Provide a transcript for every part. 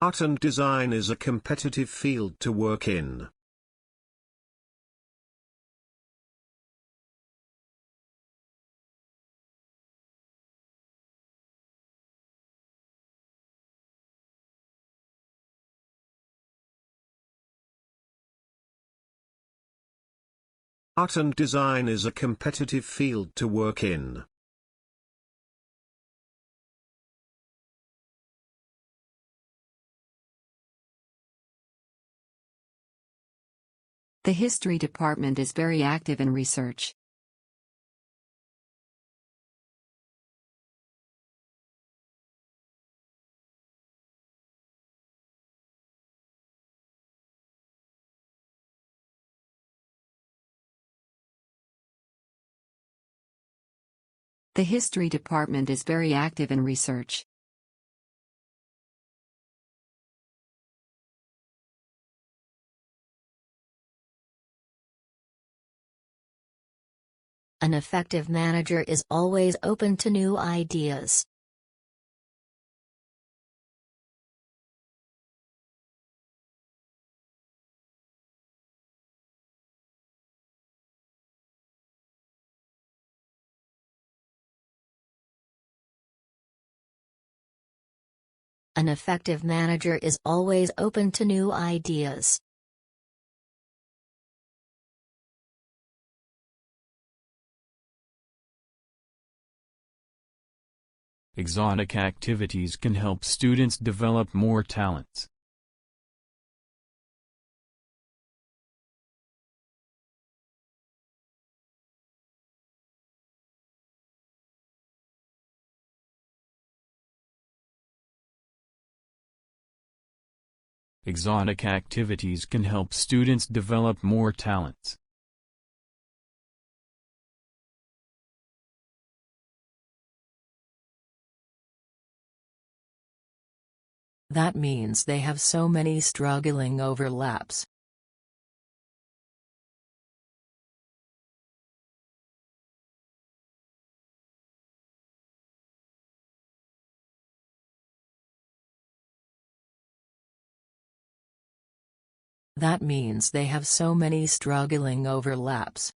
Art and design is a competitive field to work in. Art and design is a competitive field to work in. The history department is very active in research. The history department is very active in research. An effective manager is always open to new ideas. An effective manager is always open to new ideas. Exotic activities can help students develop more talents. Exotic activities can help students develop more talents. That means they have so many struggling overlaps. That means they have so many struggling overlaps.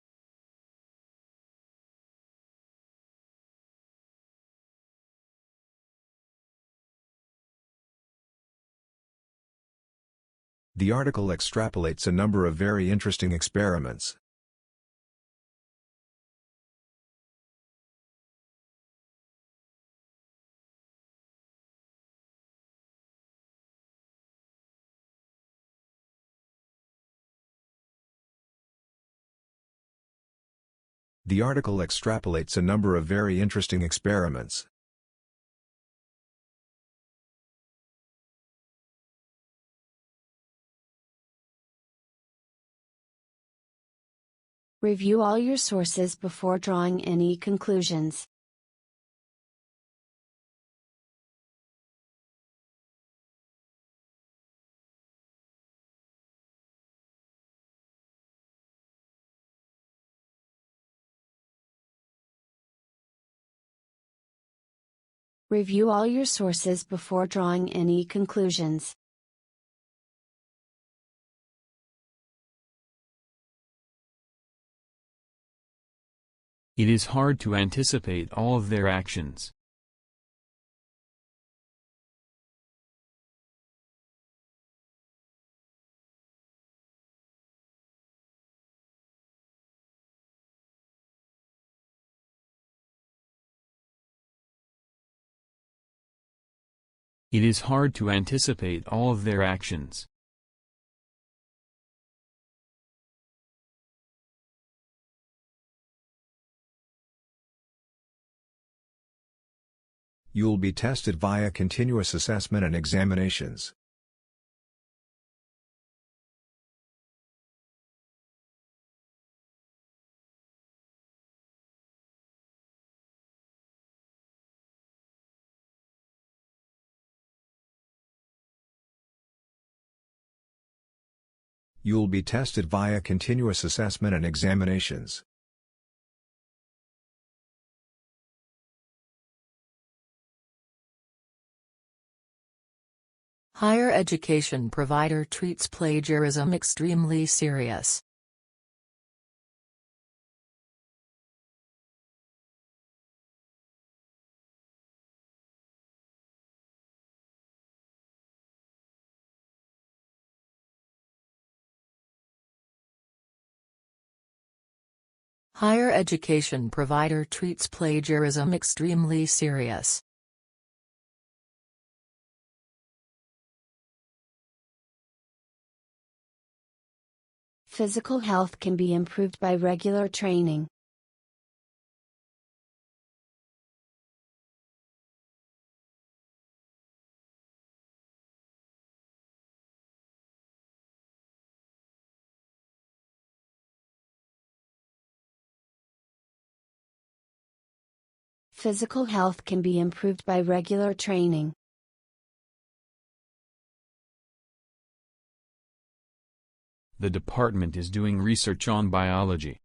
The article extrapolates a number of very interesting experiments. The article extrapolates a number of very interesting experiments. Review all your sources before drawing any conclusions. Review all your sources before drawing any conclusions. It is hard to anticipate all of their actions. It is hard to anticipate all of their actions. You'll be tested via continuous assessment and examinations. You'll be tested via continuous assessment and examinations. Higher education provider treats plagiarism extremely serious. Higher education provider treats plagiarism extremely serious. Physical health can be improved by regular training. Physical health can be improved by regular training. The department is doing research on biology.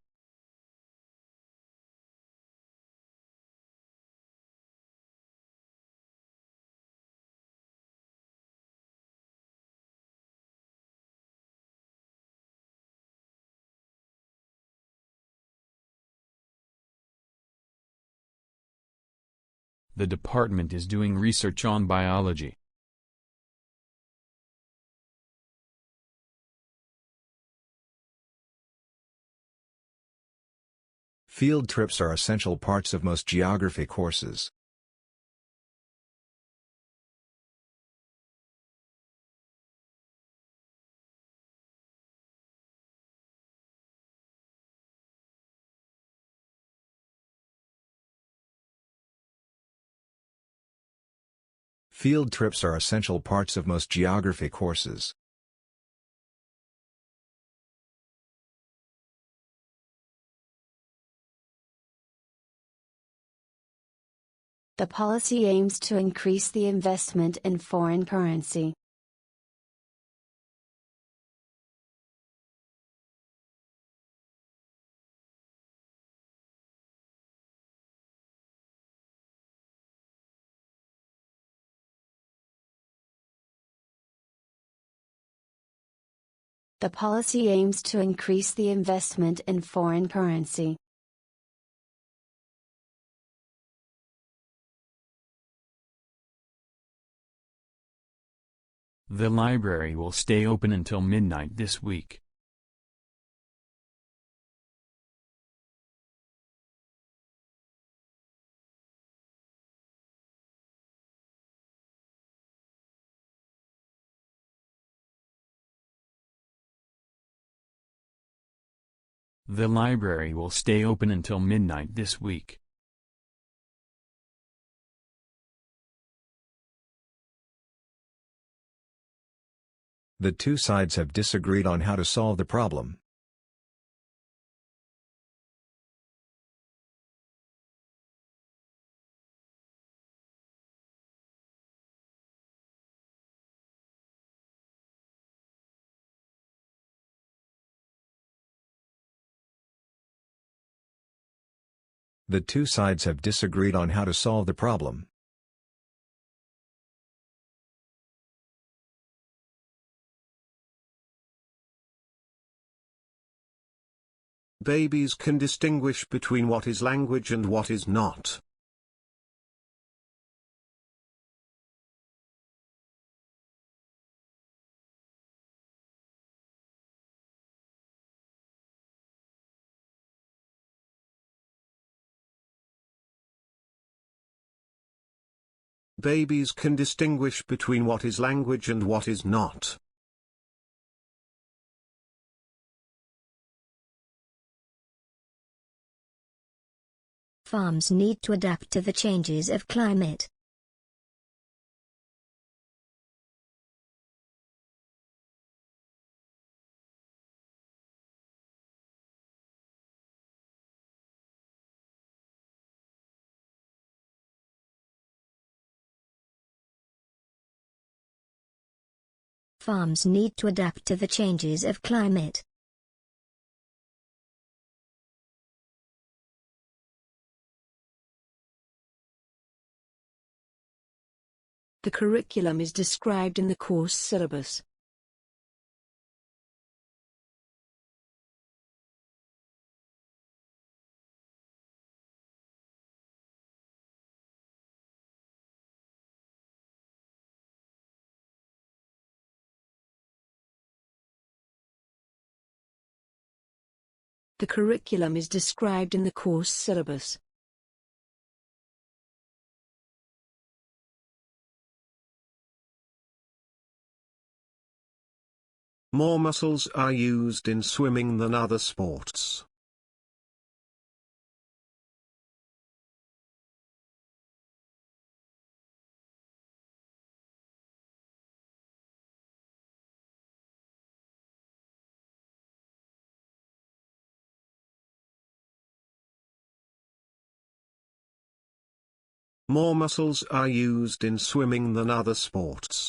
The department is doing research on biology. Field trips are essential parts of most geography courses. Field trips are essential parts of most geography courses. The policy aims to increase the investment in foreign currency. The policy aims to increase the investment in foreign currency. The library will stay open until midnight this week. The library will stay open until midnight this week. The two sides have disagreed on how to solve the problem. The two sides have disagreed on how to solve the problem. Babies can distinguish between what is language and what is not. Babies can distinguish between what is language and what is not. Farms need to adapt to the changes of climate. Farms need to adapt to the changes of climate. The curriculum is described in the course syllabus. The curriculum is described in the course syllabus. More muscles are used in swimming than other sports. More muscles are used in swimming than other sports.